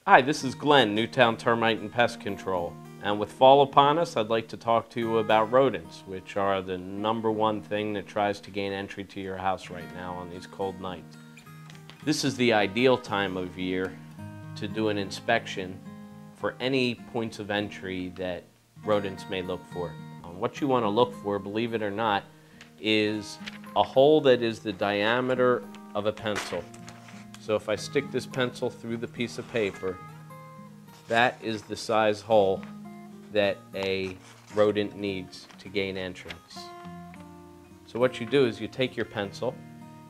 Hi, this is Glenn, Newtown Termite and Pest Control. And with fall upon us, I'd like to talk to you about rodents, which are the #1 thing that tries to gain entry to your house right now on these cold nights. This is the ideal time of year to do an inspection for any points of entry that rodents may look for. What you want to look for, believe it or not, is a hole that is the diameter of a pencil. So if I stick this pencil through the piece of paper, that is the size hole that a rodent needs to gain entrance. So what you do is you take your pencil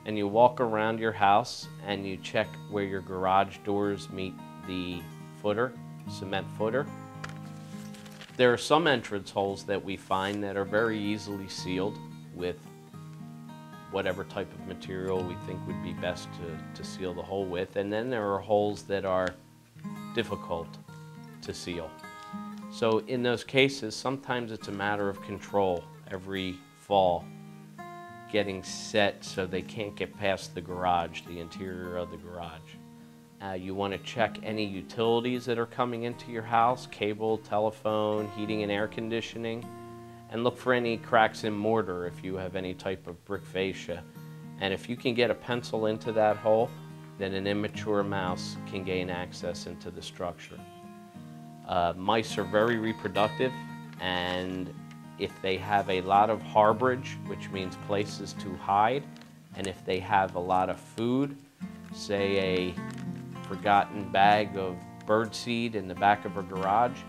and you walk around your house and you check where your garage doors meet the footer, cement footer. There are some entrance holes that we find that are very easily sealed with whatever type of material we think would be best to seal the hole with. And then there are holes that are difficult to seal. So in those cases, sometimes it's a matter of control every fall, getting set so they can't get past the garage, the interior of the garage. You want to check any utilities that are coming into your house, cable, telephone, heating and air conditioning, and look for any cracks in mortar if you have any type of brick fascia. And if you can get a pencil into that hole, then an immature mouse can gain access into the structure. Mice are very reproductive, and if they have a lot of harborage, which means places to hide, and if they have a lot of food, say a forgotten bag of birdseed in the back of a garage,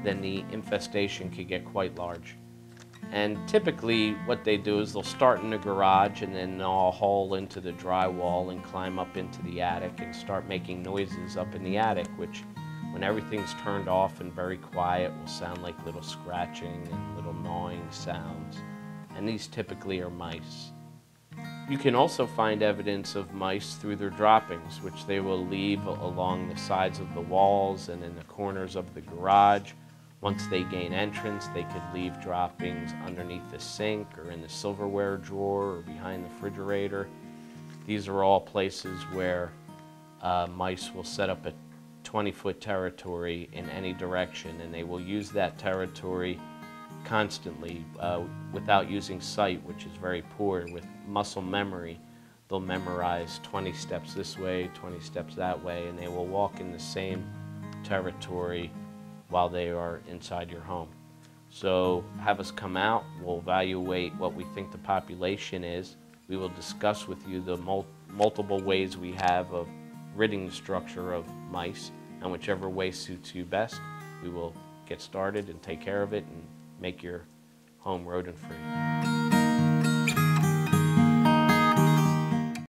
then the infestation could get quite large. And typically what they do is they'll start in the garage and then gnaw a hole into the drywall and climb up into the attic and start making noises up in the attic, which when everything's turned off and very quiet will sound like little scratching and little gnawing sounds. And these typically are mice. You can also find evidence of mice through their droppings, which they will leave along the sides of the walls and in the corners of the garage. Once they gain entrance, they could leave droppings underneath the sink or in the silverware drawer or behind the refrigerator. These are all places where mice will set up a 20-foot territory in any direction, and they will use that territory constantly without using sight, which is very poor. With muscle memory, they'll memorize 20 steps this way, 20 steps that way, and they will walk in the same territory while they are inside your home. So have us come out, we'll evaluate what we think the population is. We will discuss with you the multiple ways we have of ridding the structure of mice, and whichever way suits you best, we will get started and take care of it and make your home rodent-free.